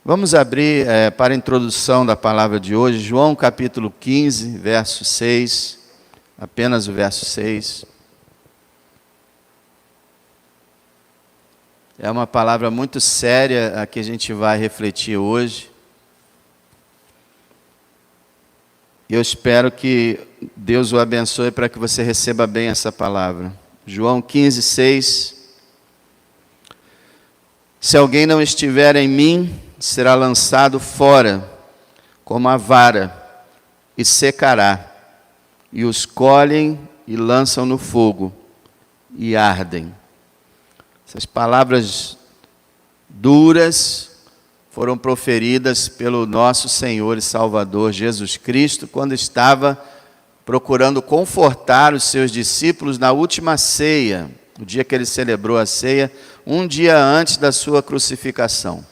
Vamos abrir para a introdução da palavra de hoje, João capítulo 15, verso 6, apenas o verso 6. É uma palavra muito séria a que a gente vai refletir hoje. Eu espero que Deus o abençoe para que você receba bem essa palavra. João 15, 6. Se alguém não estiver em mim, será lançado fora, como a vara, e secará. E os colhem e lançam no fogo, e ardem. Essas palavras duras foram proferidas pelo nosso Senhor e Salvador Jesus Cristo, quando estava procurando confortar os seus discípulos na última ceia, o dia que ele celebrou a ceia, um dia antes da sua crucificação.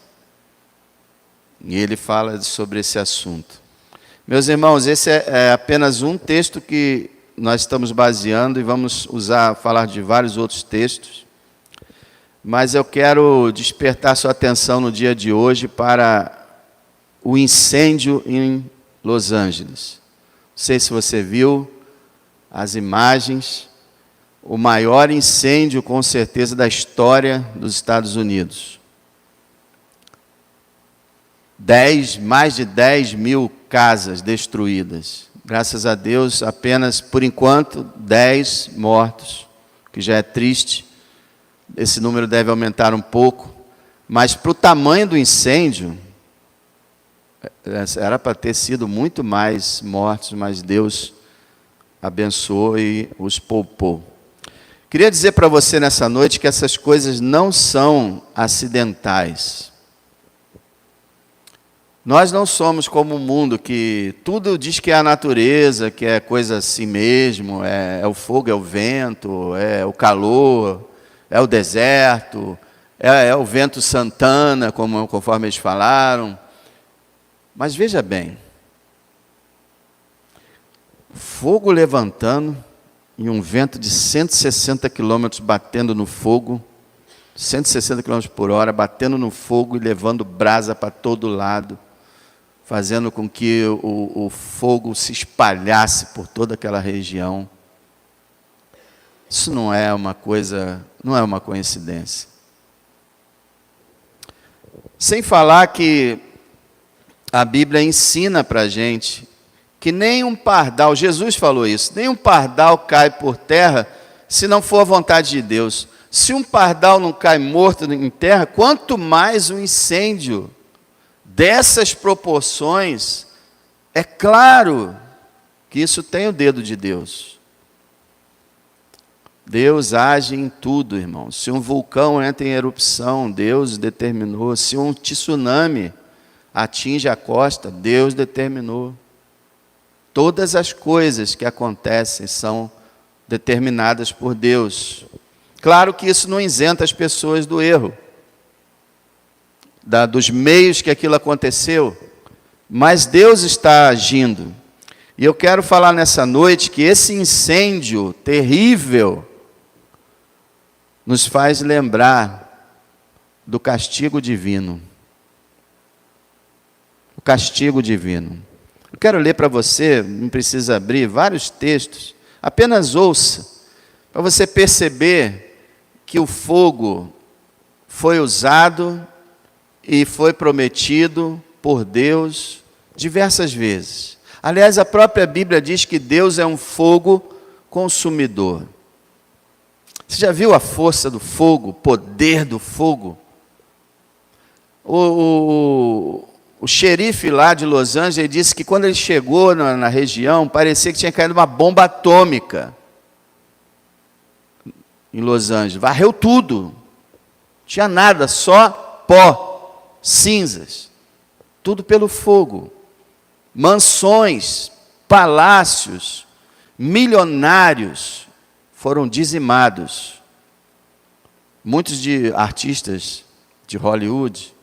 E ele fala sobre esse assunto. Meus irmãos, esse é apenas um texto que nós estamos baseando e vamos falar de vários outros textos. Mas eu quero despertar sua atenção no dia de hoje para o incêndio em Los Angeles. Não sei se você viu as imagens, o maior incêndio, com certeza, da história dos Estados Unidos. Mais de 10 mil casas destruídas. Graças a Deus, apenas, por enquanto, 10 mortos, que já é triste. Esse número deve aumentar um pouco. Mas para o tamanho do incêndio, era para ter sido muito mais mortos, mas Deus abençoou e os poupou. Queria dizer para você nessa noite que essas coisas não são acidentais. Nós não somos como o mundo, que tudo diz que é a natureza, que é coisa assim mesmo, é o fogo, é o vento, é o calor, é o deserto, é o vento Santana, conforme eles falaram. Mas veja bem, fogo levantando e um vento de 160 quilômetros batendo no fogo, 160 quilômetros por hora, batendo no fogo e levando brasa para todo lado, fazendo com que o fogo se espalhasse por toda aquela região. Isso não é uma coincidência. Sem falar que a Bíblia ensina para a gente que nem um pardal, Jesus falou isso, nem um pardal cai por terra se não for a vontade de Deus. Se um pardal não cai morto em terra, quanto mais um incêndio dessas proporções, é claro que isso tem o dedo de Deus. Deus age em tudo, irmão. Se um vulcão entra em erupção, Deus determinou. Se um tsunami atinge a costa, Deus determinou. Todas as coisas que acontecem são determinadas por Deus. Claro que isso não isenta as pessoas do erro, dos meios que aquilo aconteceu, mas Deus está agindo. E eu quero falar nessa noite que esse incêndio terrível nos faz lembrar do castigo divino. O castigo divino. Eu quero ler para você, não precisa abrir, vários textos, apenas ouça, para você perceber que o fogo foi usado e foi prometido por Deus diversas vezes. Aliás, a própria Bíblia diz que Deus é um fogo consumidor. Você já viu a força do fogo, o poder do fogo? O xerife lá de Los Angeles disse que quando ele chegou na região, parecia que tinha caído uma bomba atômica em Los Angeles. Varreu tudo. Não tinha nada, só pó, cinzas. Tudo pelo fogo. Mansões, palácios, milionários foram dizimados. Muitos artistas de Hollywood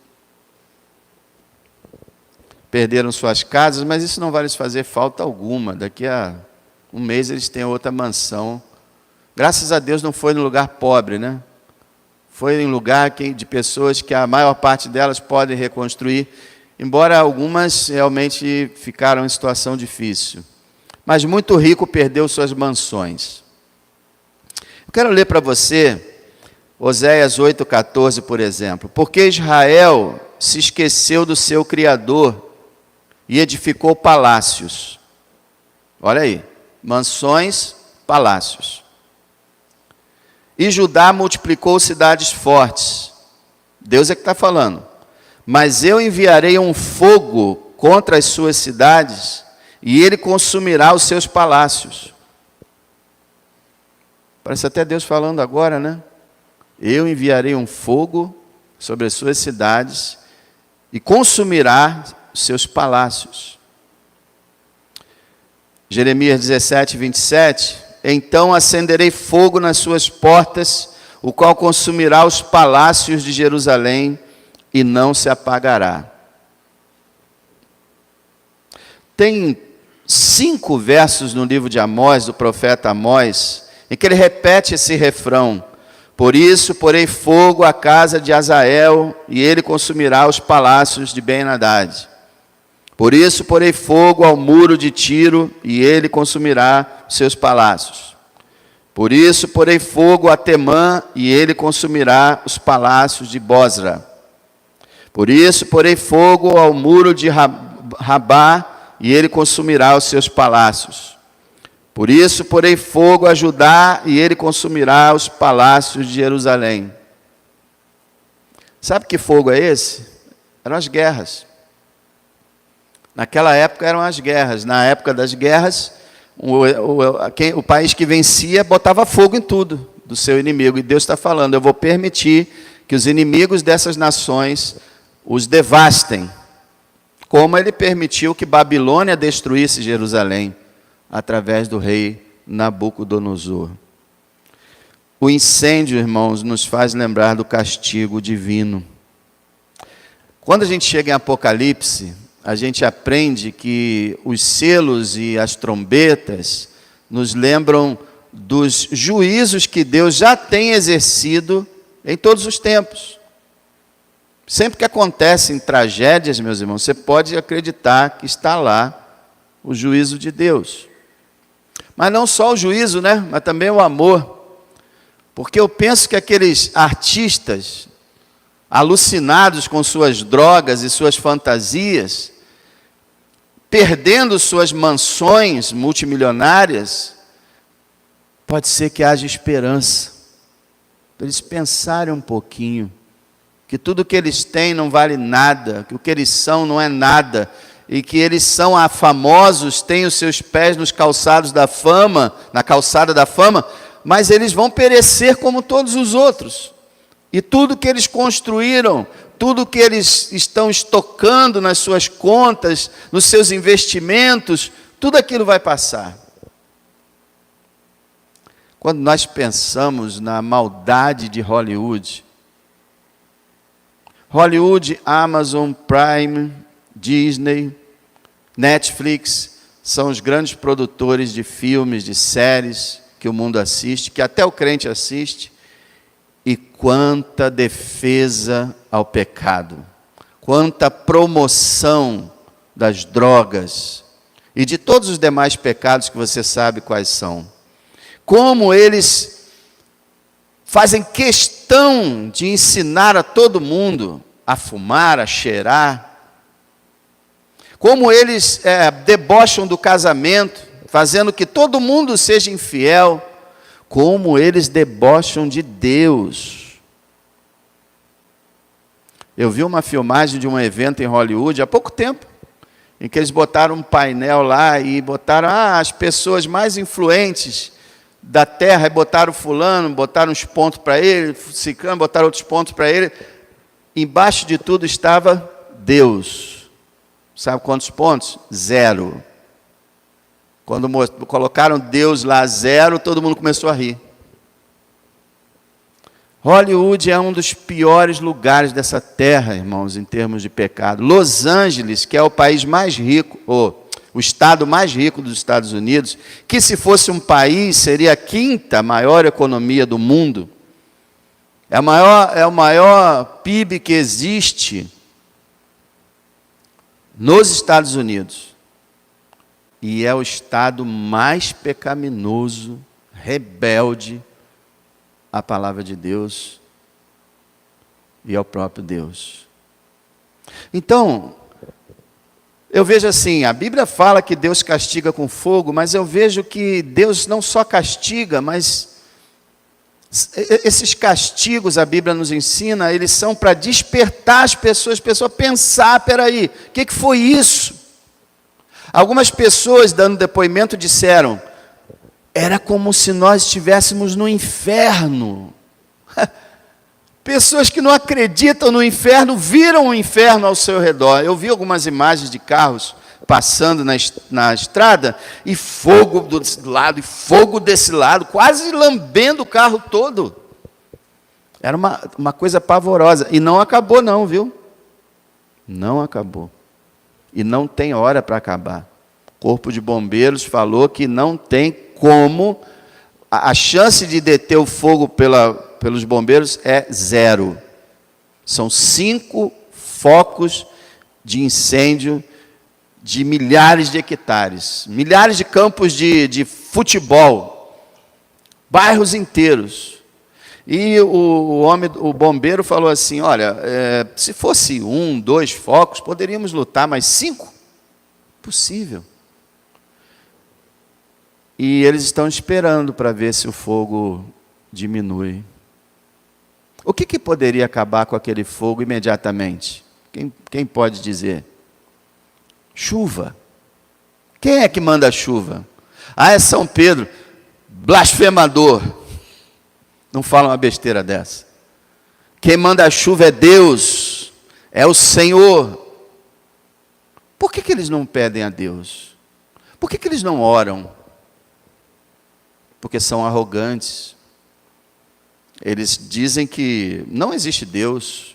perderam suas casas, mas isso não vai lhes fazer falta alguma. Daqui a um mês eles têm outra mansão. Graças a Deus não foi no lugar pobre, né? Foi um lugar de pessoas que a maior parte delas podem reconstruir, embora algumas realmente ficaram em situação difícil. Mas muito rico perdeu suas mansões. Eu quero ler para você Oséias 8,14, por exemplo. Porque Israel se esqueceu do seu Criador e edificou palácios. Olha aí, mansões, palácios. E Judá multiplicou cidades fortes. Deus é que está falando. Mas eu enviarei um fogo contra as suas cidades, e ele consumirá os seus palácios. Parece até Deus falando agora, né? Eu enviarei um fogo sobre as suas cidades, e consumirá os seus palácios. Jeremias 17, 27. Então acenderei fogo nas suas portas, o qual consumirá os palácios de Jerusalém, e não se apagará. Tem 5 versos no livro de Amós, do profeta Amós, em que ele repete esse refrão: por isso porei fogo à casa de Azael, e ele consumirá os palácios de Ben-Hadad. Por isso porei fogo ao muro de Tiro, e ele consumirá os seus palácios. Por isso porei fogo a Temã, e ele consumirá os palácios de Bosra. Por isso porei fogo ao muro de Rabá, e ele consumirá os seus palácios. Por isso porei fogo a Judá, e ele consumirá os palácios de Jerusalém. Sabe que fogo é esse? Eram as guerras. Naquela época eram as guerras. Na época das guerras, o país que vencia botava fogo em tudo do seu inimigo. E Deus está falando: eu vou permitir que os inimigos dessas nações os devastem, como ele permitiu que Babilônia destruísse Jerusalém, através do rei Nabucodonosor. O incêndio, irmãos, nos faz lembrar do castigo divino. Quando a gente chega em Apocalipse, a gente aprende que os selos e as trombetas nos lembram dos juízos que Deus já tem exercido em todos os tempos. Sempre que acontecem tragédias, meus irmãos, você pode acreditar que está lá o juízo de Deus. Mas não só o juízo, né? Mas também o amor. Porque eu penso que aqueles artistas alucinados com suas drogas e suas fantasias, perdendo suas mansões multimilionárias, pode ser que haja esperança para eles pensarem um pouquinho que tudo que eles têm não vale nada, que o que eles são não é nada, e que eles são famosos, têm os seus pés nos calçados da fama, na calçada da fama, mas eles vão perecer como todos os outros. E tudo que eles construíram, tudo que eles estão estocando nas suas contas, nos seus investimentos, tudo aquilo vai passar. Quando nós pensamos na maldade de Hollywood, Amazon Prime, Disney, Netflix, são os grandes produtores de filmes, de séries que o mundo assiste, que até o crente assiste. E quanta defesa ao pecado, quanta promoção das drogas e de todos os demais pecados que você sabe quais são. Como eles fazem questão de ensinar a todo mundo a fumar, a cheirar. Como eles debocham do casamento, fazendo que todo mundo seja infiel. Como eles debocham de Deus. Eu vi uma filmagem de um evento em Hollywood há pouco tempo, em que eles botaram um painel lá e botaram as pessoas mais influentes da terra, e botaram fulano, botaram uns pontos para ele, ciclano, botaram outros pontos para ele. Embaixo de tudo estava Deus. Sabe quantos pontos? 0. Quando colocaram Deus lá 0, todo mundo começou a rir. Hollywood é um dos piores lugares dessa terra, irmãos, em termos de pecado. Los Angeles, que é o país mais rico, o estado mais rico dos Estados Unidos, que se fosse um país, seria a 5ª maior economia do mundo. É o maior PIB que existe nos Estados Unidos. E é o estado mais pecaminoso, rebelde à palavra de Deus e ao próprio Deus. Então, eu vejo assim, a Bíblia fala que Deus castiga com fogo, mas eu vejo que Deus não só castiga, mas esses castigos, a Bíblia nos ensina, eles são para despertar as pessoas pensar, peraí, o que foi isso? Algumas pessoas, dando depoimento, disseram, era como se nós estivéssemos no inferno. Pessoas que não acreditam no inferno, viram o inferno ao seu redor. Eu vi algumas imagens de carros passando na estrada, e fogo desse lado, e fogo desse lado, quase lambendo o carro todo. Era uma coisa pavorosa. E não acabou não, viu? Não acabou. E não tem hora para acabar. O Corpo de Bombeiros falou que não tem como, a chance de deter o fogo pelos bombeiros é 0. São 5 focos de incêndio de milhares de hectares, milhares de campos de futebol, bairros inteiros. E o bombeiro falou assim, olha, se fosse 1, 2 focos, poderíamos lutar, mas 5? Impossível. E eles estão esperando para ver se o fogo diminui. O que poderia acabar com aquele fogo imediatamente? Quem pode dizer? Chuva. Quem é que manda a chuva? É São Pedro, blasfemador. Não fala uma besteira dessa. Quem manda a chuva é Deus, é o Senhor. Por que eles não pedem a Deus? Por que eles não oram? Porque são arrogantes. Eles dizem que não existe Deus.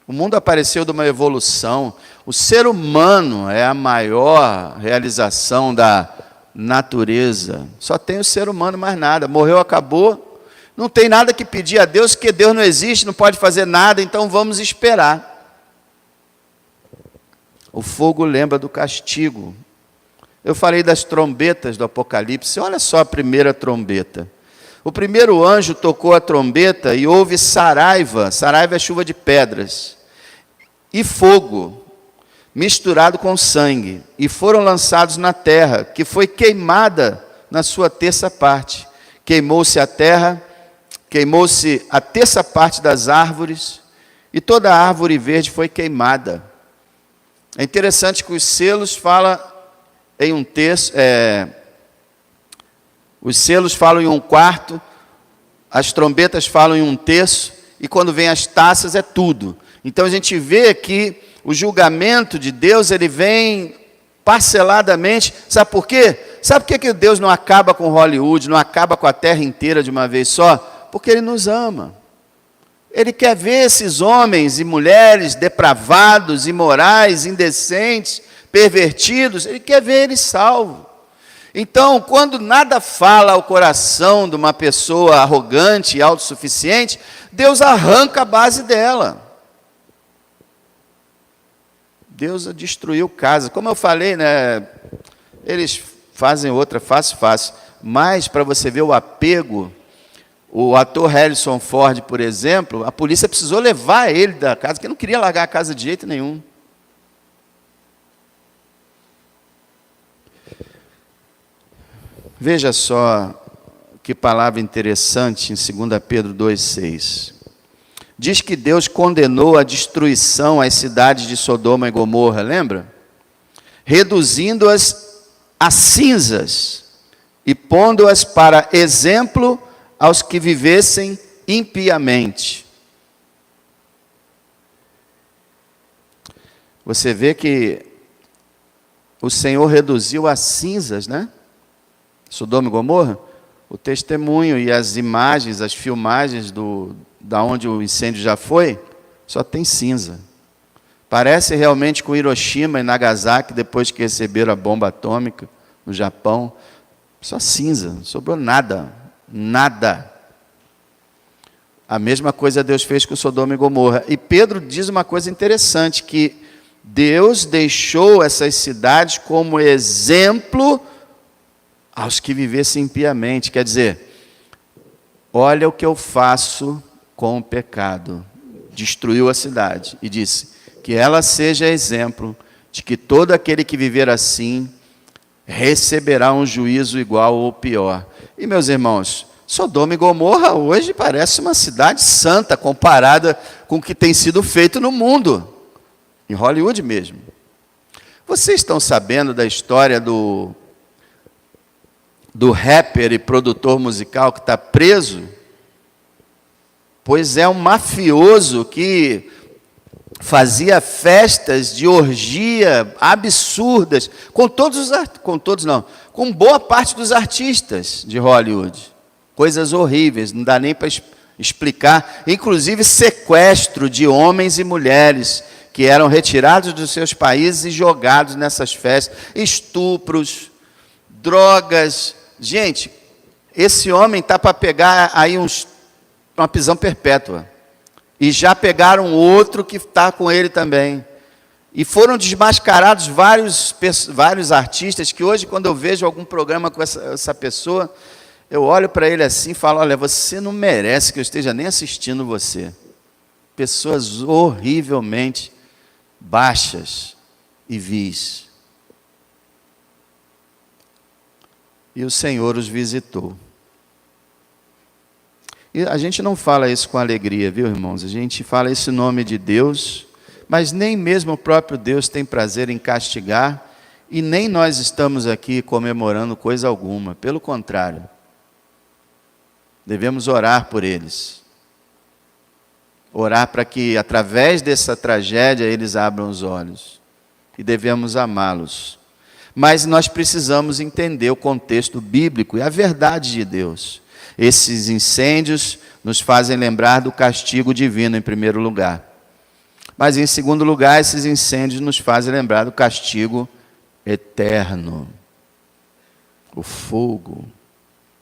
O mundo apareceu de uma evolução. O ser humano é a maior realização da natureza. Só tem o ser humano, mais nada. Morreu, acabou. Não tem nada que pedir a Deus, porque Deus não existe, não pode fazer nada, então vamos esperar. O fogo lembra do castigo. Eu falei das trombetas do Apocalipse. Olha só a primeira trombeta. O primeiro anjo tocou a trombeta e houve saraiva. Saraiva é chuva de pedras. E fogo, misturado com sangue. E foram lançados na terra, que foi queimada na sua terça parte. Queimou-se a terra, queimou-se a terça parte das árvores, e toda a árvore verde foi queimada. É interessante que os selos falam em um terço, os selos falam em 1/4, as trombetas falam em 1/3, e quando vem as taças é tudo. Então a gente vê que o julgamento de Deus, ele vem parceladamente. Sabe por quê? Sabe por que Deus não acaba com Hollywood, não acaba com a terra inteira de uma vez só? Porque Ele nos ama. Ele quer ver esses homens e mulheres depravados, imorais, indecentes, pervertidos, Ele quer ver eles salvos. Então, quando nada fala ao coração de uma pessoa arrogante e autossuficiente, Deus arranca a base dela. Deus destruiu casa. Como eu falei, né? Eles fazem outra fácil. Mas, para você ver o apego, o ator Harrison Ford, por exemplo, a polícia precisou levar ele da casa, porque não queria largar a casa de jeito nenhum. Veja só que palavra interessante em 2 Pedro 2,6. Diz que Deus condenou a destruição às cidades de Sodoma e Gomorra, lembra? Reduzindo-as a cinzas e pondo-as para exemplo aos que vivessem impiamente. Você vê que o Senhor reduziu a cinzas, né? Sodoma e Gomorra, o testemunho e as imagens, as filmagens da onde o incêndio já foi, só tem cinza. Parece realmente com Hiroshima e Nagasaki, depois que receberam a bomba atômica no Japão. Só cinza, não sobrou nada. Nada. A mesma coisa Deus fez com Sodoma e Gomorra. E Pedro diz uma coisa interessante, que Deus deixou essas cidades como exemplo aos que vivessem impiamente. Quer dizer, olha o que eu faço com o pecado. Destruiu a cidade e disse que ela seja exemplo de que todo aquele que viver assim receberá um juízo igual ou pior. E, meus irmãos, Sodoma e Gomorra hoje parece uma cidade santa comparada com o que tem sido feito no mundo, em Hollywood mesmo. Vocês estão sabendo da história do rapper e produtor musical que está preso? Pois é um mafioso que fazia festas de orgia absurdas com com boa parte dos artistas de Hollywood. Coisas horríveis, não dá nem para explicar. Inclusive sequestro de homens e mulheres que eram retirados dos seus países e jogados nessas festas. Estupros, drogas. Gente, esse homem está para pegar aí uma prisão perpétua. E já pegaram outro que está com ele também. E foram desmascarados vários artistas que hoje, quando eu vejo algum programa com essa pessoa, eu olho para ele assim e falo, olha, você não merece que eu esteja nem assistindo você. Pessoas horrivelmente baixas e vis. E o Senhor os visitou. E a gente não fala isso com alegria, viu, irmãos? A gente fala isso em nome de Deus, mas nem mesmo o próprio Deus tem prazer em castigar, e nem nós estamos aqui comemorando coisa alguma. Pelo contrário, devemos orar por eles. Orar para que, através dessa tragédia, eles abram os olhos. E devemos amá-los. Mas nós precisamos entender o contexto bíblico e a verdade de Deus. Esses incêndios nos fazem lembrar do castigo divino, em primeiro lugar. Mas, em segundo lugar, esses incêndios nos fazem lembrar do castigo eterno. O fogo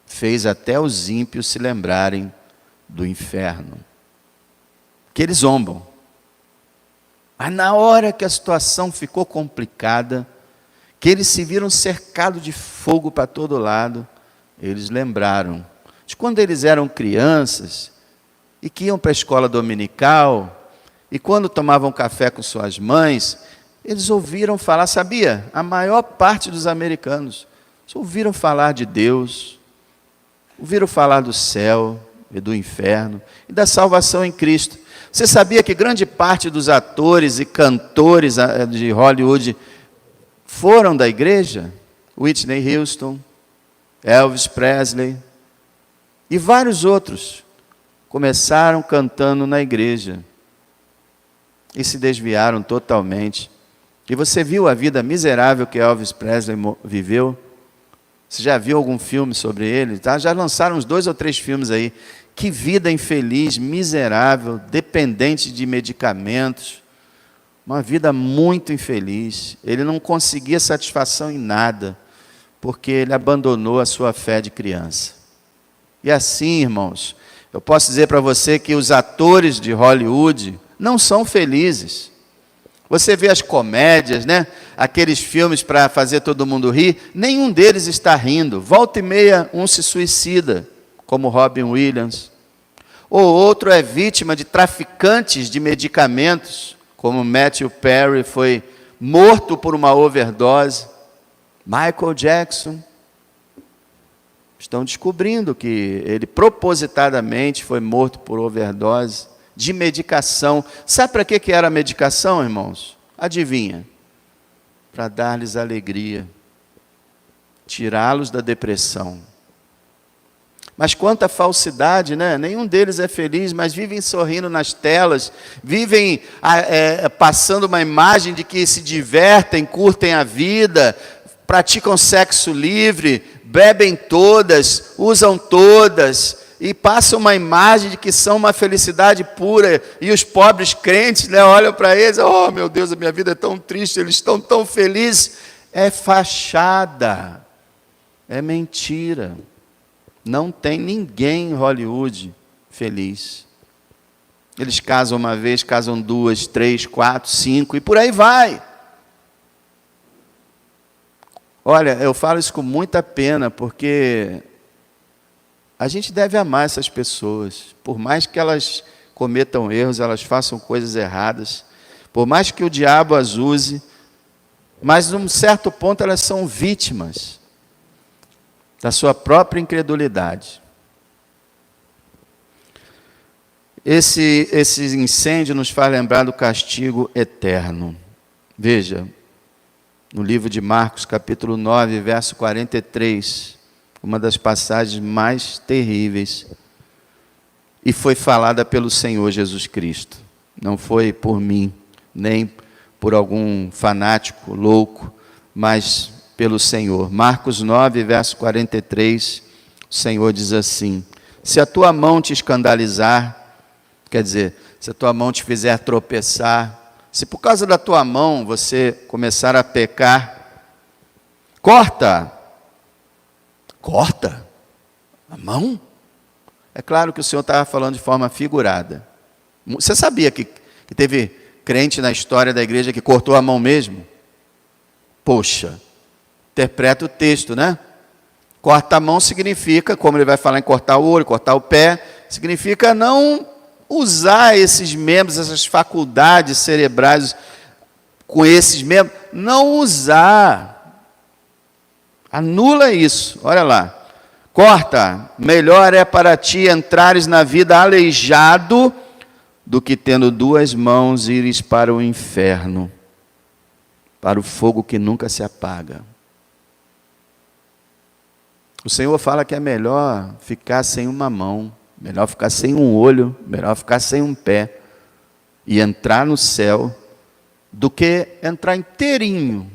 fez até os ímpios se lembrarem do inferno. Que eles zombam. Mas na hora que a situação ficou complicada, que eles se viram cercados de fogo para todo lado, eles lembraram de quando eles eram crianças e que iam para a escola dominical, e quando tomavam café com suas mães, eles ouviram falar, sabia? A maior parte dos americanos ouviram falar de Deus, ouviram falar do céu e do inferno e da salvação em Cristo. Você sabia que grande parte dos atores e cantores de Hollywood foram da igreja? Whitney Houston, Elvis Presley e vários outros começaram cantando na igreja e se desviaram totalmente. E você viu a vida miserável que Elvis Presley viveu? Você já viu algum filme sobre ele? Tá? Já lançaram uns 2 ou 3 filmes aí. Que vida infeliz, miserável, dependente de medicamentos. Uma vida muito infeliz. Ele não conseguia satisfação em nada, porque ele abandonou a sua fé de criança. E assim, irmãos, eu posso dizer para você que os atores de Hollywood não são felizes. Você vê as comédias, né? Aqueles filmes para fazer todo mundo rir, nenhum deles está rindo. Volta e meia, um se suicida, como Robin Williams. Ou outro é vítima de traficantes de medicamentos, como Matthew Perry foi morto por uma overdose. Michael Jackson. Estão descobrindo que ele propositadamente foi morto por overdose de medicação. Sabe para que era a medicação, irmãos? Adivinha? Para dar-lhes alegria, tirá-los da depressão. Mas quanta falsidade, né? Nenhum deles é feliz, mas vivem sorrindo nas telas, vivem passando uma imagem de que se divertem, curtem a vida, praticam sexo livre, bebem todas, usam todas, e passam uma imagem de que são uma felicidade pura, e os pobres crentes, né, olham para eles, oh meu Deus, a minha vida é tão triste, eles estão tão felizes. É fachada, é mentira. Não tem ninguém em Hollywood feliz. Eles casam uma vez, casam duas, três, quatro, cinco, e por aí vai. Olha, eu falo isso com muita pena, porque a gente deve amar essas pessoas. Por mais que elas cometam erros, elas façam coisas erradas, por mais que o diabo as use, mas num certo ponto elas são vítimas da sua própria incredulidade. Esse incêndio nos faz lembrar do castigo eterno. Veja, no livro de Marcos, capítulo 9, verso 43, uma das passagens mais terríveis, e foi falada pelo Senhor Jesus Cristo. Não foi por mim, nem por algum fanático louco, mas pelo Senhor. Marcos 9, verso 43, o Senhor diz assim: se a tua mão te escandalizar, quer dizer, se a tua mão te fizer tropeçar, se por causa da tua mão você começar a pecar, corta a mão. É claro que o Senhor estava falando de forma figurada. Você sabia que teve crente na história da igreja que cortou a mão mesmo? Poxa, interpreta o texto, né? Corta a mão significa, como ele vai falar em cortar o olho, cortar o pé, significa não usar esses membros, essas faculdades cerebrais com esses membros, não usar. Anula isso. Olha lá. Corta. Melhor é para ti entrares na vida aleijado do que tendo duas mãos ires para o inferno, para o fogo que nunca se apaga. O Senhor fala que é melhor ficar sem uma mão, melhor ficar sem um olho, melhor ficar sem um pé e entrar no céu do que entrar inteirinho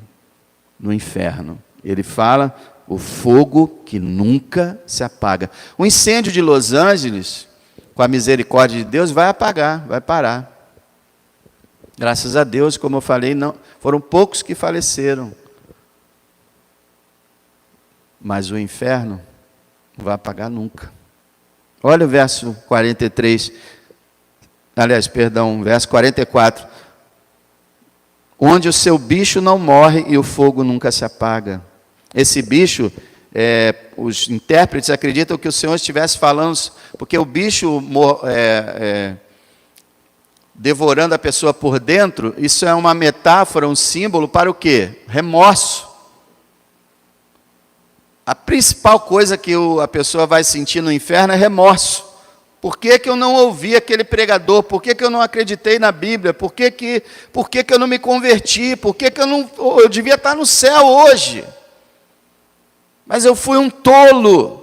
no inferno. Ele fala o fogo que nunca se apaga. O incêndio de Los Angeles, com a misericórdia de Deus, vai apagar, vai parar. Graças a Deus, como eu falei, não, foram poucos que faleceram. Mas o inferno não vai apagar nunca. Olha o verso 43, verso 44. Onde o seu bicho não morre e o fogo nunca se apaga. Esse bicho, os intérpretes acreditam que o Senhor estivesse falando, porque o bicho devorando a pessoa por dentro, isso é uma metáfora, um símbolo para o quê? Remorso. A principal coisa que a pessoa vai sentir no inferno é remorso. Por que eu não ouvi aquele pregador? Por que eu não acreditei na Bíblia? Por que eu não me converti? Por que eu devia estar no céu hoje? Mas eu fui um tolo,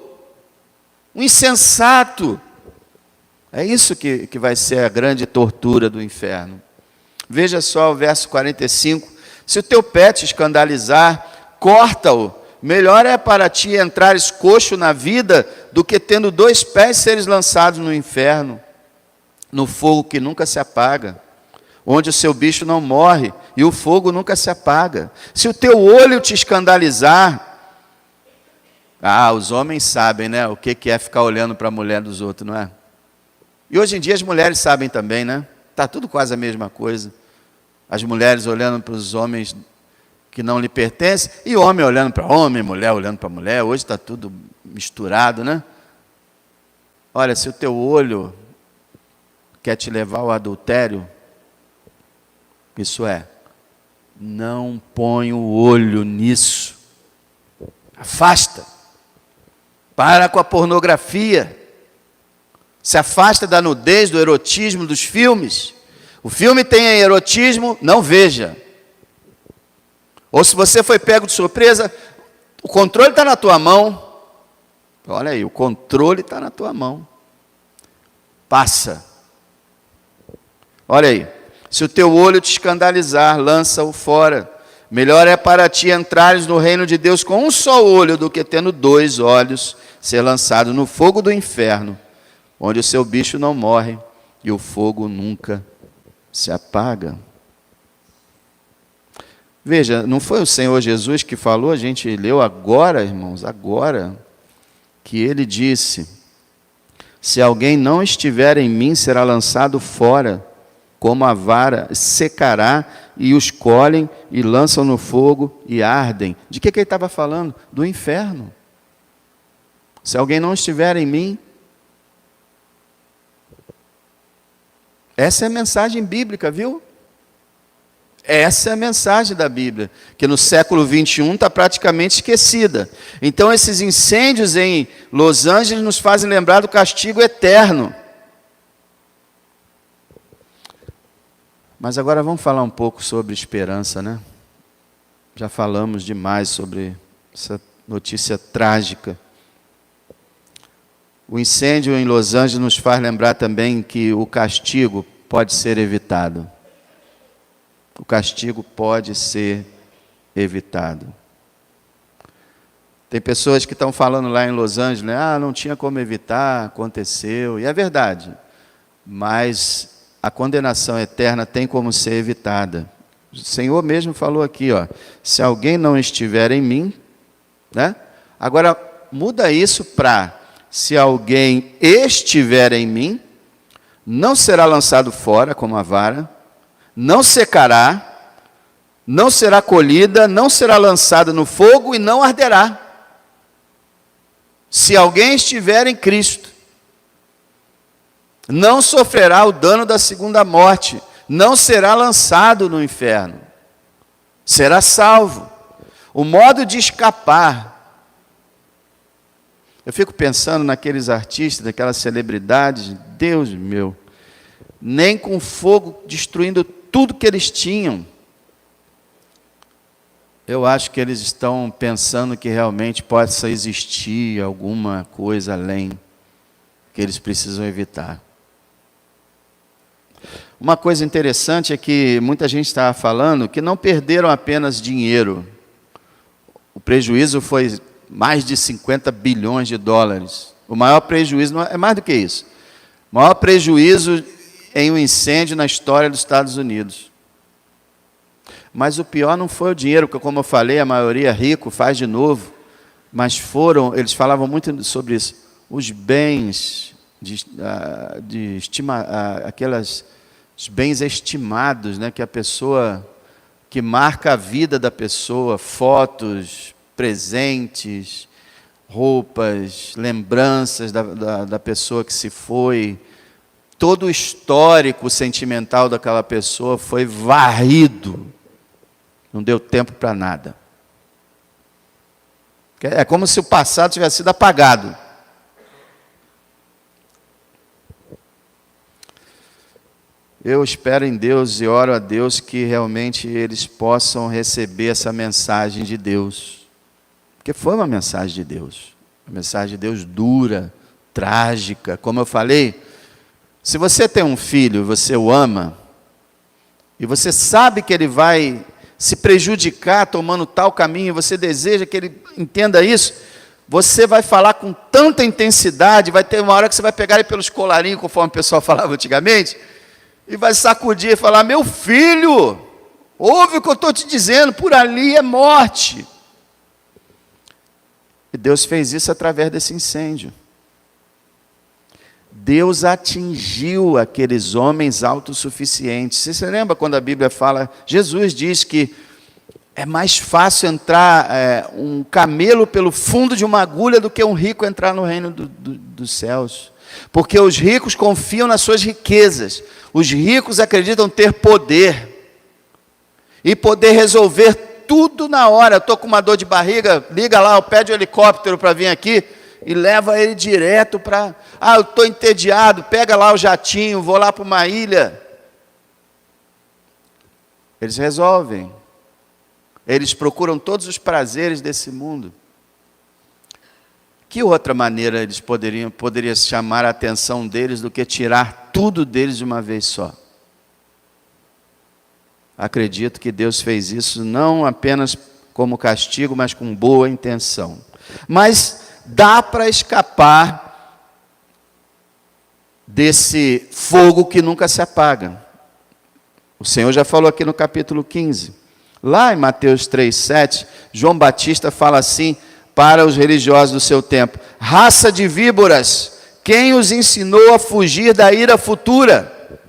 um insensato. É isso que vai ser a grande tortura do inferno. Veja só o verso 45. Se o teu pé te escandalizar, corta-o. Melhor é para ti entrares coxo na vida do que tendo dois pés seres lançados no inferno, no fogo que nunca se apaga, onde o seu bicho não morre e o fogo nunca se apaga. Se o teu olho te escandalizar, os homens sabem, né, o que é ficar olhando para a mulher dos outros, não é? E hoje em dia as mulheres sabem também, né? Está tudo quase a mesma coisa. As mulheres olhando para os homens que não lhe pertencem, e homem olhando para homem, mulher olhando para mulher. Hoje está tudo misturado, né? Olha, se o teu olho quer te levar ao adultério, isso é, não põe o olho nisso. Afasta. Para com a pornografia. Se afasta da nudez, do erotismo, dos filmes. O filme tem erotismo, não veja. Ou se você foi pego de surpresa, o controle está na tua mão. Olha aí, o controle está na tua mão. Passa. Olha aí. Se o teu olho te escandalizar, lança-o fora. Melhor é para ti entrares no reino de Deus com um só olho do que tendo dois olhos, ser lançado no fogo do inferno, onde o seu bicho não morre e o fogo nunca se apaga. Veja, não foi o Senhor Jesus que falou, a gente leu agora, irmãos, agora, que ele disse: Se alguém não estiver em mim, será lançado fora, como a vara, secará, e os colhem e lançam no fogo e ardem. De que ele estava falando? Do inferno. Se alguém não estiver em mim, essa é a mensagem bíblica, viu? Essa é a mensagem da Bíblia, que no século 21 está praticamente esquecida. Então, esses incêndios em Los Angeles nos fazem lembrar do castigo eterno. Mas agora vamos falar um pouco sobre esperança, né? Já falamos demais sobre essa notícia trágica. O incêndio em Los Angeles nos faz lembrar também que o castigo pode ser evitado. O castigo pode ser evitado. Tem pessoas que estão falando lá em Los Angeles, né? Não tinha como evitar, aconteceu. E é verdade. Mas a condenação eterna tem como ser evitada. O Senhor mesmo falou aqui, se alguém não estiver em mim, né? Agora, muda isso para, se alguém estiver em mim, não será lançado fora como a vara, não secará, não será colhida, não será lançada no fogo e não arderá. Se alguém estiver em Cristo, não sofrerá o dano da segunda morte, não será lançado no inferno, será salvo. O modo de escapar. Eu fico pensando naqueles artistas, naquelas celebridades, Deus meu, nem com fogo destruindo tudo que eles tinham. Eu acho que eles estão pensando que realmente possa existir alguma coisa além que eles precisam evitar. Uma coisa interessante é que muita gente estava falando que não perderam apenas dinheiro. O prejuízo foi mais de 50 bilhões de dólares. O maior prejuízo, é mais do que isso. O maior prejuízo em um incêndio na história dos Estados Unidos. Mas o pior não foi o dinheiro, porque, como eu falei, a maioria é rico, faz de novo. Mas eles falavam muito sobre isso, os bens os bens estimados, né, que a pessoa, que marca a vida da pessoa, fotos, presentes, roupas, lembranças da pessoa que se foi, todo o histórico sentimental daquela pessoa foi varrido, não deu tempo para nada. É como se o passado tivesse sido apagado. Eu espero em Deus e oro a Deus que realmente eles possam receber essa mensagem de Deus. Porque foi uma mensagem de Deus. Uma mensagem de Deus dura, trágica. Como eu falei, se você tem um filho, você o ama, e você sabe que ele vai se prejudicar tomando tal caminho, e você deseja que ele entenda isso, você vai falar com tanta intensidade, vai ter uma hora que você vai pegar ele pelos colarinhos, conforme o pessoal falava antigamente, e vai sacudir e falar: meu filho, ouve o que eu estou te dizendo, por ali é morte. E Deus fez isso através desse incêndio. Deus atingiu aqueles homens autossuficientes. Você lembra quando a Bíblia fala, Jesus diz que é mais fácil entrar um camelo pelo fundo de uma agulha do que um rico entrar no reino dos céus. Porque os ricos confiam nas suas riquezas. Os ricos acreditam ter poder. E poder resolver tudo na hora. Eu estou com uma dor de barriga, liga lá, pede o helicóptero para vir aqui e leva ele direto para... eu estou entediado, pega lá o jatinho, vou lá para uma ilha. Eles resolvem. Eles procuram todos os prazeres desse mundo. Que outra maneira eles poderia chamar a atenção deles do que tirar tudo deles de uma vez só? Acredito que Deus fez isso não apenas como castigo, mas com boa intenção. Mas dá para escapar desse fogo que nunca se apaga. O Senhor já falou aqui no capítulo 15. Lá em Mateus 3,7, João Batista fala assim para os religiosos do seu tempo: raça de víboras, Quem os ensinou a fugir da ira futura?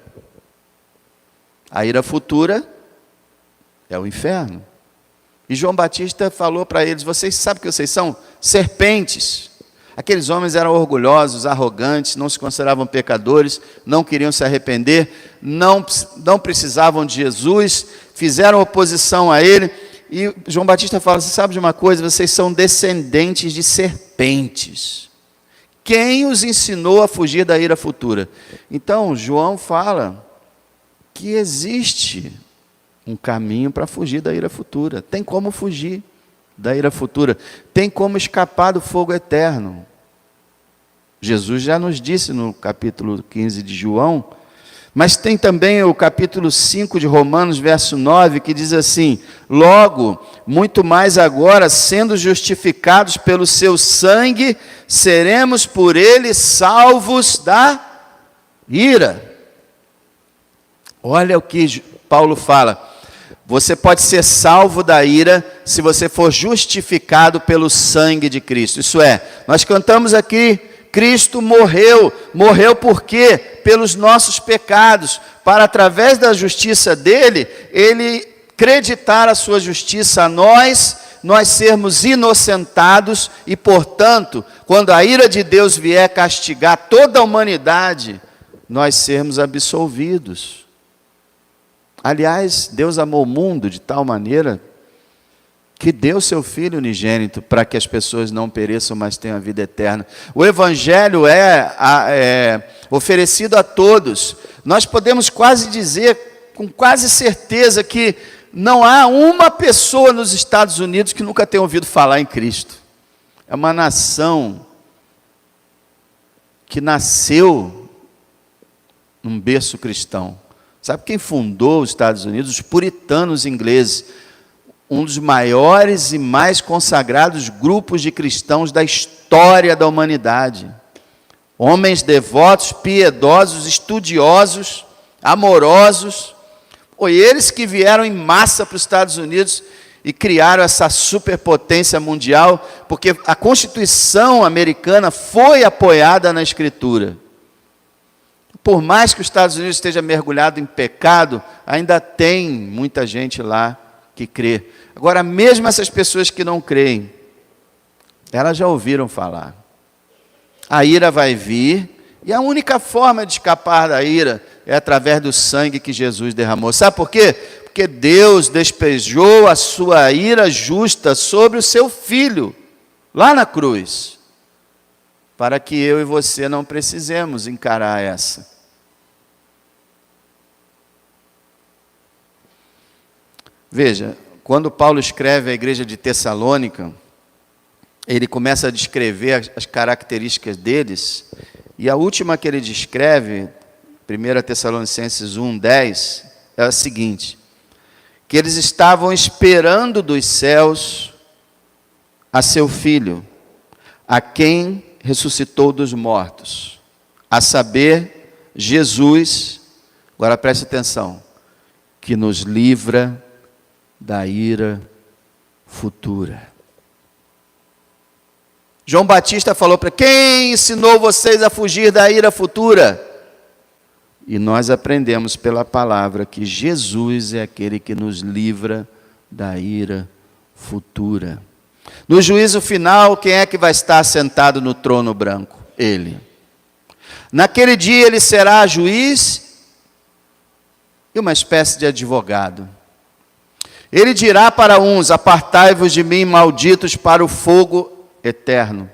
A ira futura é o inferno. E João Batista falou para eles: vocês sabem que vocês são serpentes. Aqueles homens eram orgulhosos, arrogantes, não se consideravam pecadores, não queriam se arrepender, não precisavam de Jesus, fizeram oposição a ele. E João Batista fala: você sabe de uma coisa? Vocês são descendentes de serpentes. Quem os ensinou a fugir da ira futura? Então, João fala que existe um caminho para fugir da ira futura. Tem como fugir da ira futura. Tem como escapar do fogo eterno. Jesus já nos disse no capítulo 15 de João, mas tem também o capítulo 5 de Romanos, verso 9, que diz assim: logo, muito mais agora, sendo justificados pelo seu sangue, seremos por ele salvos da ira. Olha o que Paulo fala: você pode ser salvo da ira se você for justificado pelo sangue de Cristo. Isso é, nós cantamos aqui, Cristo morreu. Morreu por quê? Pelos nossos pecados, para através da justiça dele, ele creditar a sua justiça a nós sermos inocentados e, portanto, quando a ira de Deus vier castigar toda a humanidade, nós sermos absolvidos. Aliás, Deus amou o mundo de tal maneira que deu seu Filho unigênito para que as pessoas não pereçam, mas tenham a vida eterna. O Evangelho é oferecido a todos. Nós podemos quase dizer, com quase certeza, que não há uma pessoa nos Estados Unidos que nunca tenha ouvido falar em Cristo. É uma nação que nasceu num berço cristão. Sabe quem fundou os Estados Unidos? Os puritanos ingleses, um dos maiores e mais consagrados grupos de cristãos da história da humanidade. Homens devotos, piedosos, estudiosos, amorosos. Foi eles que vieram em massa para os Estados Unidos e criaram essa superpotência mundial, porque a Constituição americana foi apoiada na Escritura. Por mais que os Estados Unidos esteja mergulhado em pecado, ainda tem muita gente lá que crê. Agora, mesmo essas pessoas que não creem, elas já ouviram falar. A ira vai vir, e a única forma de escapar da ira é através do sangue que Jesus derramou. Sabe por quê? Porque Deus despejou a sua ira justa sobre o seu Filho, lá na cruz, para que eu e você não precisemos encarar essa. Veja, quando Paulo escreve à igreja de Tessalônica, ele começa a descrever as características deles, e a última que ele descreve, 1 Tessalonicenses 1:10, é a seguinte: que eles estavam esperando dos céus a seu Filho, a quem ressuscitou dos mortos, a saber, Jesus, agora preste atenção, que nos livra da ira futura. João Batista falou para quem ensinou vocês a fugir da ira futura? E nós aprendemos pela palavra que Jesus é aquele que nos livra da ira futura. No juízo final, quem é que vai estar sentado no trono branco? Ele. Naquele dia ele será juiz e uma espécie de advogado. Ele dirá para uns: apartai-vos de mim, malditos, para o fogo eterno,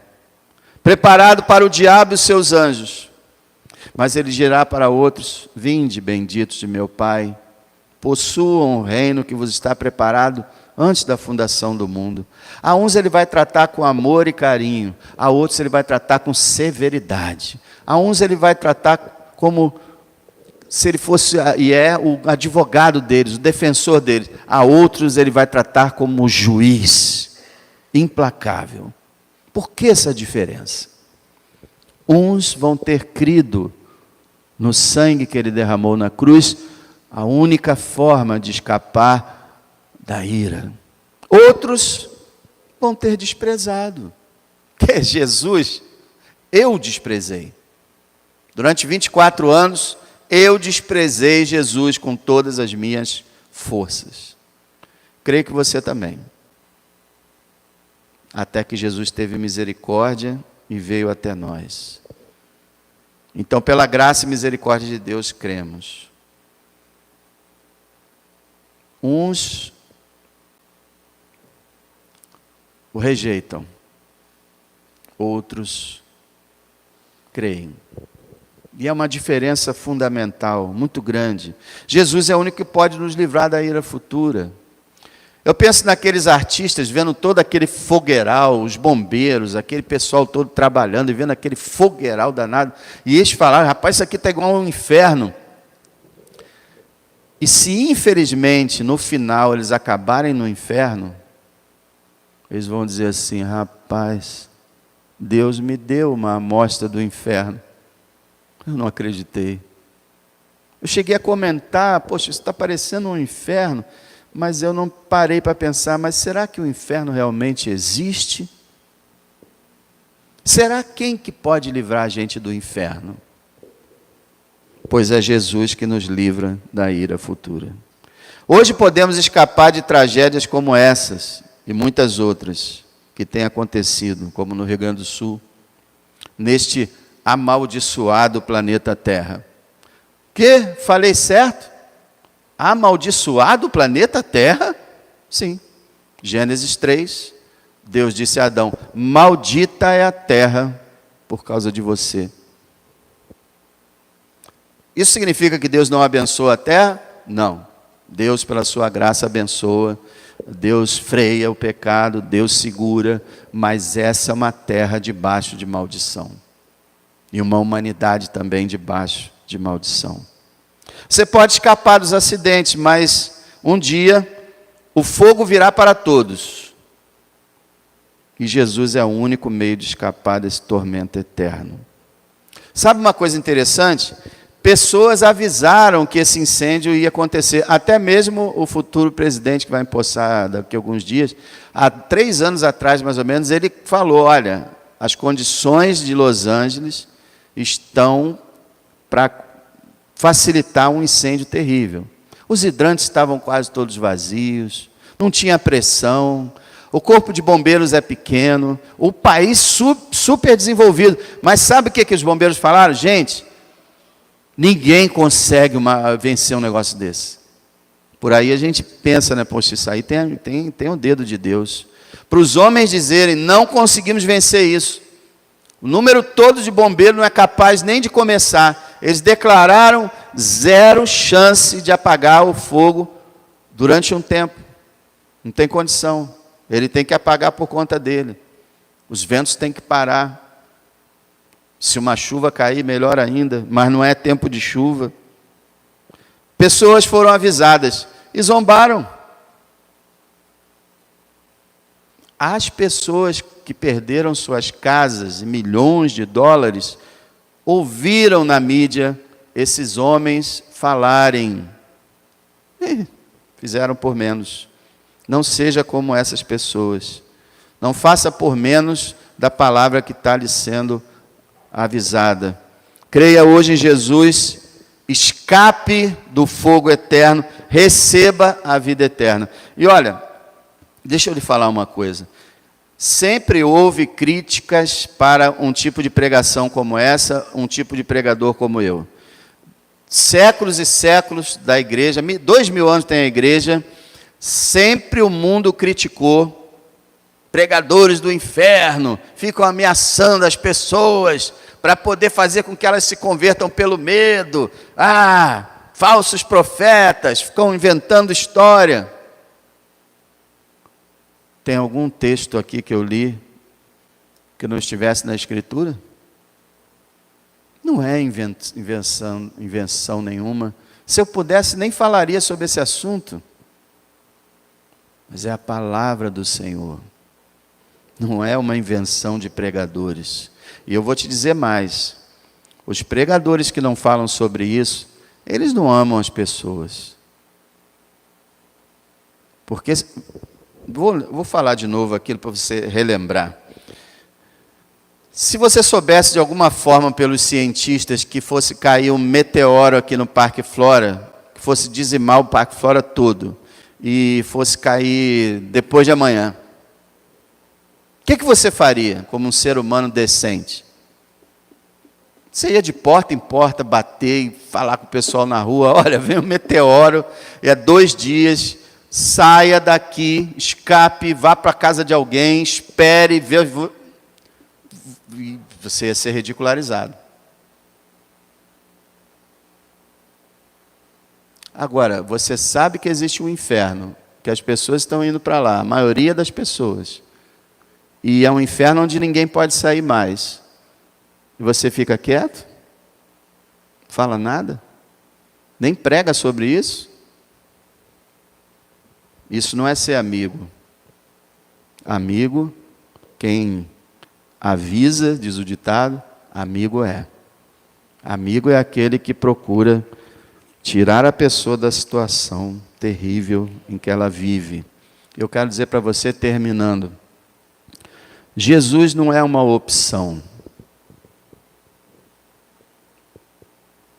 preparado para o diabo e os seus anjos. Mas ele dirá para outros: vinde, benditos de meu Pai, possuam o reino que vos está preparado antes da fundação do mundo. A uns ele vai tratar com amor e carinho, a outros ele vai tratar com severidade, a uns ele vai tratar como se ele fosse, e é o advogado deles, o defensor deles. A outros ele vai tratar como juiz implacável. Por que essa diferença? Uns vão ter crido no sangue que ele derramou na cruz, a única forma de escapar da ira. Outros vão ter desprezado. Que Jesus, eu desprezei. Durante 24 anos, eu desprezei Jesus com todas as minhas forças. Creio que você também. Até que Jesus teve misericórdia e veio até nós. Então, pela graça e misericórdia de Deus, cremos. Uns o rejeitam, outros creem. E é uma diferença fundamental, muito grande. Jesus é o único que pode nos livrar da ira futura. Eu penso naqueles artistas, vendo todo aquele fogueiral, os bombeiros, aquele pessoal todo trabalhando, e vendo aquele fogueiral danado, e eles falaram, rapaz, isso aqui está igual um inferno. E se, infelizmente, no final eles acabarem no inferno, eles vão dizer assim, rapaz, Deus me deu uma amostra do inferno. Eu não acreditei. Eu cheguei a comentar, poxa, isso está parecendo um inferno, mas eu não parei para pensar, mas será que o inferno realmente existe? Será quem que pode livrar a gente do inferno? Pois é Jesus que nos livra da ira futura. Hoje podemos escapar de tragédias como essas e muitas outras que têm acontecido, como no Rio Grande do Sul, neste amaldiçoado planeta Terra. Que? Falei certo? Amaldiçoado planeta Terra? Sim. Gênesis 3, Deus disse a Adão, maldita é a terra por causa de você. Isso significa que Deus não abençoa a terra? Não. Deus, pela sua graça, abençoa. Deus freia o pecado, Deus segura, mas essa é uma terra debaixo de maldição. E uma humanidade também debaixo de maldição. Você pode escapar dos acidentes, mas um dia o fogo virá para todos. E Jesus é o único meio de escapar desse tormento eterno. Sabe uma coisa interessante? Pessoas avisaram que esse incêndio ia acontecer. Até mesmo o futuro presidente que vai empossar daqui a alguns dias, há 3 anos atrás, mais ou menos, ele falou, olha, as condições de Los Angeles estão para facilitar um incêndio terrível. Os hidrantes estavam quase todos vazios, não tinha pressão, o corpo de bombeiros é pequeno, o país super desenvolvido. Mas sabe o que os bombeiros falaram? Gente, ninguém consegue vencer um negócio desse. Por aí a gente pensa, né? Poxa, isso aí tem o dedo de Deus. Para os homens dizerem, não conseguimos vencer isso. O número todo de bombeiros não é capaz nem de começar. Eles declararam 0 chance de apagar o fogo durante um tempo. Não tem condição. Ele tem que apagar por conta dele. Os ventos têm que parar. Se uma chuva cair, melhor ainda, mas não é tempo de chuva. Pessoas foram avisadas e zombaram. As pessoas que perderam suas casas e milhões de dólares ouviram na mídia esses homens falarem. Fizeram por menos. Não seja como essas pessoas. Não faça por menos da palavra que está lhe sendo avisada. Creia hoje em Jesus, escape do fogo eterno, receba a vida eterna. E olha, deixa eu lhe falar uma coisa. Sempre houve críticas para um tipo de pregação como essa, um tipo de pregador como eu. Séculos e séculos da igreja, 2000 anos tem a igreja, sempre o mundo criticou. Pregadores do inferno ficam ameaçando as pessoas para poder fazer com que elas se convertam pelo medo. Falsos profetas ficam inventando história. Tem algum texto aqui que eu li que não estivesse na Escritura? Não é invenção nenhuma. Se eu pudesse, nem falaria sobre esse assunto. Mas é a palavra do Senhor. Não é uma invenção de pregadores. E eu vou te dizer mais. Os pregadores que não falam sobre isso, eles não amam as pessoas. Porque... Vou falar de novo aquilo para você relembrar. Se você soubesse de alguma forma pelos cientistas que fosse cair um meteoro aqui no Parque Flora, que fosse dizimar o Parque Flora todo, e fosse cair depois de amanhã, o que você faria como um ser humano decente? Você ia de porta em porta bater e falar com o pessoal na rua, olha, vem um meteoro, é 2 dias, saia daqui, escape, vá para a casa de alguém, espere, vê, e você ia ser ridicularizado. Agora, você sabe que existe um inferno, que as pessoas estão indo para lá, a maioria das pessoas, e é um inferno onde ninguém pode sair mais. E você fica quieto? Fala nada? Nem prega sobre isso? Isso não é ser amigo. Amigo, quem avisa, diz o ditado, amigo é. Amigo é aquele que procura tirar a pessoa da situação terrível em que ela vive. Eu quero dizer para você, terminando, Jesus não é uma opção.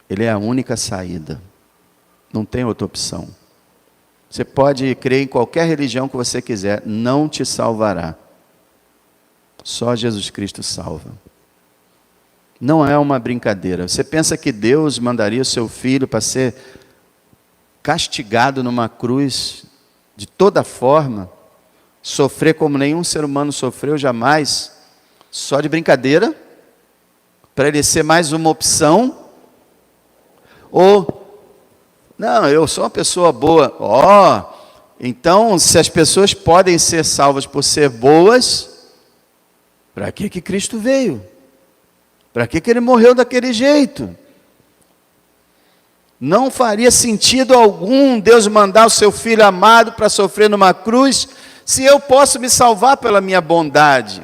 Ele é a única saída. Não tem outra opção. Você pode crer em qualquer religião que você quiser, não te salvará. Só Jesus Cristo salva. Não é uma brincadeira. Você pensa que Deus mandaria o seu filho para ser castigado numa cruz de toda forma, sofrer como nenhum ser humano sofreu jamais, só de brincadeira, para ele ser mais uma opção? Ou, não, eu sou uma pessoa boa. Então, se as pessoas podem ser salvas por ser boas, para que Cristo veio? Para que Ele morreu daquele jeito? Não faria sentido algum Deus mandar o seu Filho amado para sofrer numa cruz, se eu posso me salvar pela minha bondade.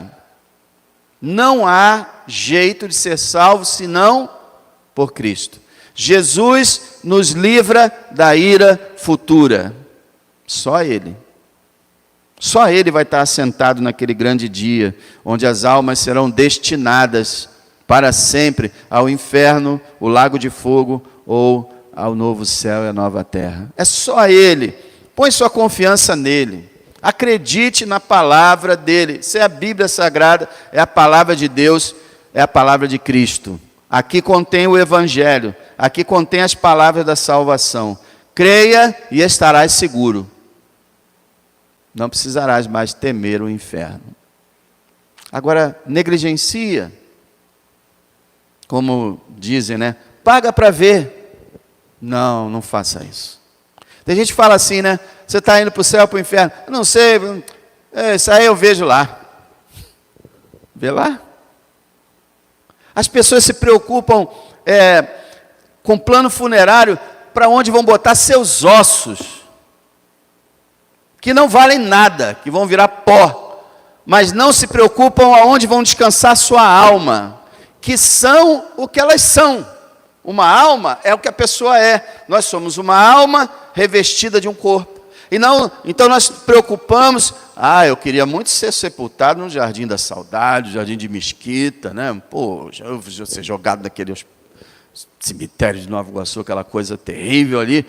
Não há jeito de ser salvo senão por Cristo. Jesus nos livra da ira futura. Só Ele. Só Ele vai estar assentado naquele grande dia, onde as almas serão destinadas para sempre ao inferno, o lago de fogo ou ao novo céu e a nova terra. É só Ele. Põe sua confiança nele. Acredite na palavra dele. Se é a Bíblia Sagrada, é a palavra de Deus, é a palavra de Cristo. Aqui contém o Evangelho, aqui contém as palavras da salvação. Creia e estarás seguro. Não precisarás mais temer o inferno. Agora, negligencia, como dizem, né? Paga para ver. Não, não faça isso. Tem gente que fala assim, né? Você está indo para o céu, para o inferno. Eu não sei, isso aí eu vejo lá. Vê lá? As pessoas se preocupam com plano funerário para onde vão botar seus ossos, que não valem nada, que vão virar pó, mas não se preocupam aonde vão descansar sua alma, que são o que elas são. Uma alma é o que a pessoa é. Nós somos uma alma revestida de um corpo. Então nós preocupamos, eu queria muito ser sepultado no Jardim da Saudade, Jardim de Mesquita, né? Pô, eu vou ser jogado naquele cemitério de Nova Iguaçu, aquela coisa terrível ali.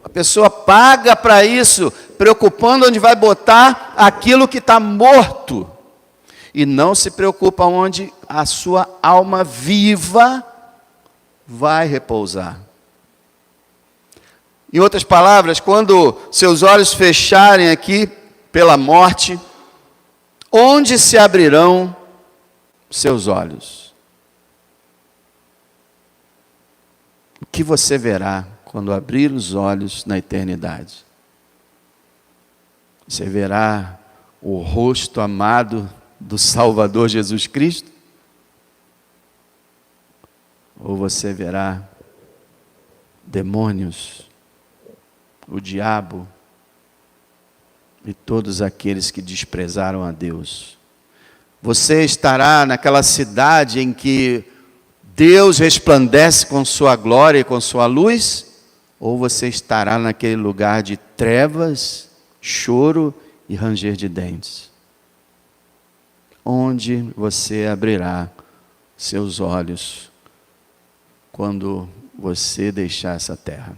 A pessoa paga para isso, preocupando onde vai botar aquilo que está morto. E não se preocupa onde a sua alma viva vai repousar. Em outras palavras, quando seus olhos fecharem aqui pela morte, onde se abrirão seus olhos? O que você verá quando abrir os olhos na eternidade? Você verá o rosto amado do Salvador Jesus Cristo? Ou você verá demônios, o diabo e todos aqueles que desprezaram a Deus? Você estará naquela cidade em que Deus resplandece com sua glória e com sua luz? Ou você estará naquele lugar de trevas, choro e ranger de dentes? Onde você abrirá seus olhos quando você deixar essa terra.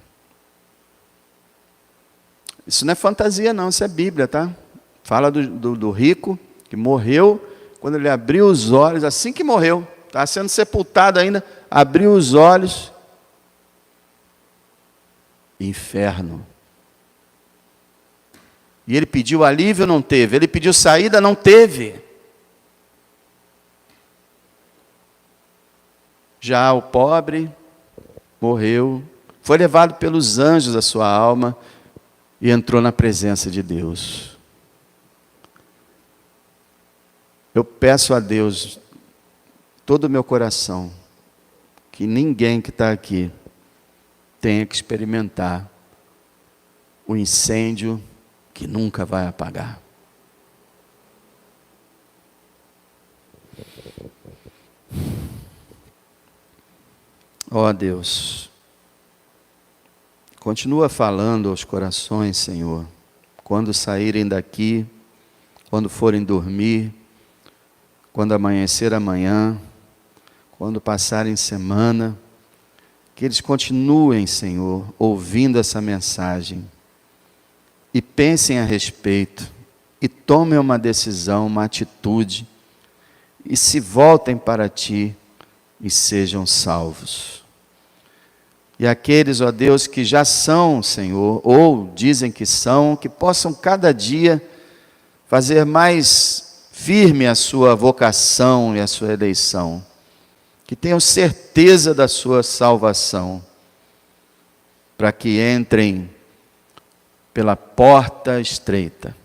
Isso não é fantasia não, isso é Bíblia, tá? Fala do rico que morreu, quando ele abriu os olhos, assim que morreu, está sendo sepultado ainda, abriu os olhos, inferno. E ele pediu alívio, não teve. Ele pediu saída, não teve. Já o pobre morreu, foi levado pelos anjos a sua alma e entrou na presença de Deus. Eu peço a Deus, todo o meu coração, que ninguém que está aqui tenha que experimentar o incêndio que nunca vai apagar. Ó Deus, continua falando aos corações, Senhor, quando saírem daqui, quando forem dormir, quando amanhecer amanhã, quando passarem semana, que eles continuem, Senhor, ouvindo essa mensagem e pensem a respeito e tomem uma decisão, uma atitude e se voltem para Ti e sejam salvos. E aqueles, ó Deus, que já são, Senhor, ou dizem que são, que possam cada dia fazer mais firme a sua vocação e a sua eleição, que tenham certeza da sua salvação, para que entrem pela porta estreita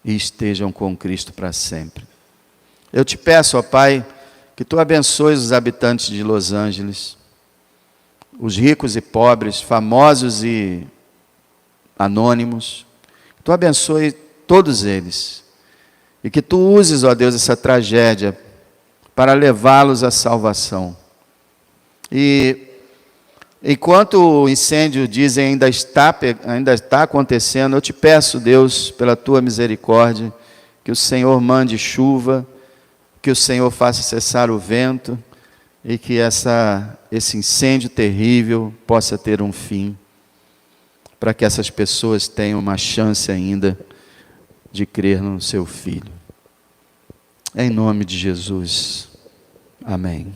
e estejam com Cristo para sempre. Eu te peço, ó Pai, que Tu abençoes os habitantes de Los Angeles, os ricos e pobres, famosos e anônimos. Que Tu abençoe todos eles, e que Tu uses, ó Deus, essa tragédia para levá-los à salvação. E enquanto o incêndio, dizem, ainda está acontecendo, eu te peço, Deus, pela Tua misericórdia, que o Senhor mande chuva, que o Senhor faça cessar o vento, e que esse incêndio terrível possa ter um fim, para que essas pessoas tenham uma chance ainda de crer no Seu Filho. Em nome de Jesus. Amém.